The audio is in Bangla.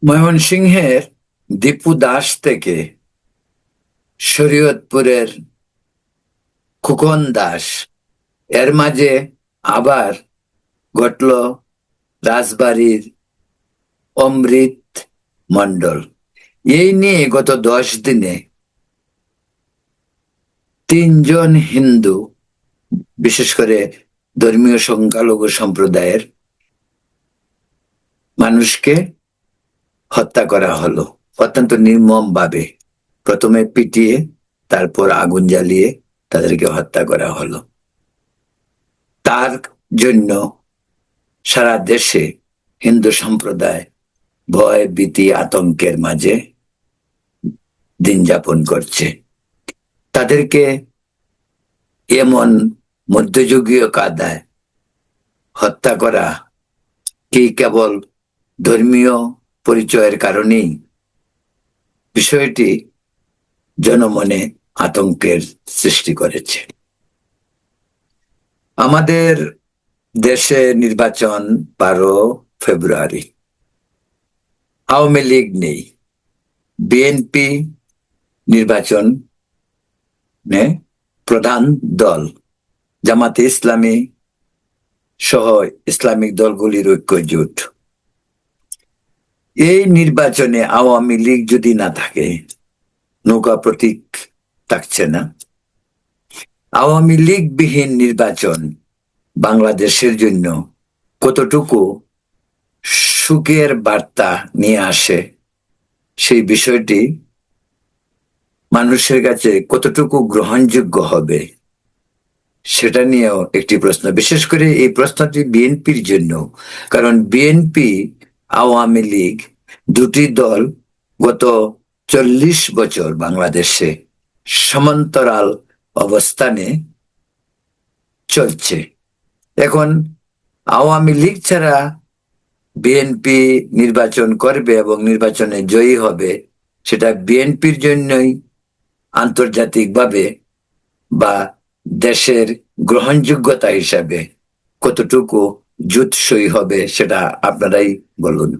ময়মনসিংহের দীপু দাস থেকে শরীয়তপুরের খোকন দাস, এর মাঝে আবার ঘটল রাজবাড়ির অমৃত মণ্ডল। এই নিয়ে গত 10 দিনে 3জন হিন্দু, বিশেষ করে ধর্মীয় সংখ্যালঘু সম্প্রদায়ের মানুষকে হত্যা করা হলো অত্যন্ত নির্মম ভাবে। প্রথমে পিটিয়ে, তারপর আগুন জ্বালিয়ে তাদেরকে হত্যা করা হলো। তার জন্য সারা দেশে হিন্দু সম্প্রদায় ভয়, ভীতি, আতঙ্কের মাঝে দিন যাপন করছে। তাদেরকে এমন মধ্যযুগীয় কায়দায় হত্যা করা কি কেবল ধর্মীয় পরিচয়ের কারণেই? বিষয়টি জনমনে আতঙ্কের সৃষ্টি করেছে। আমাদের দেশে নির্বাচন 12 ফেব্রুয়ারি। আওয়ামী লীগ নেই, বিএনপি নির্বাচন প্রধান দল, জামাতে ইসলামী সহ ইসলামিক দলগুলির ঐক্য জোট। এই নির্বাচনে আওয়ামী লীগ যদি না থাকে, নৌকা প্রতীক থাকছে না। আওয়ামী লীগ বিহীন নির্বাচন বাংলাদেশের জন্য কতটুকু সুখের বার্তা নিয়ে আসে, সেই বিষয়টি মানুষের কাছে কতটুকু গ্রহণযোগ্য হবে, সেটা নিয়েও একটি প্রশ্ন। বিশেষ করে এই প্রশ্নটি বিএনপির জন্য, কারণ বিএনপি, আওয়ামী লীগ দুটি দল গত 40 বছর বাংলাদেশে সমান্তরাল অবস্থানে চলছে। এখন আওয়ামী লীগ ছাড়া বিএনপি নির্বাচন করবে এবং নির্বাচনে জয়ী হবে, সেটা বিএনপির জন্যই আন্তর্জাতিকভাবে বা দেশের গ্রহণযোগ্যতা হিসাবে কতটুকু জুৎসই হবে, সেটা আপনারাই বলুন।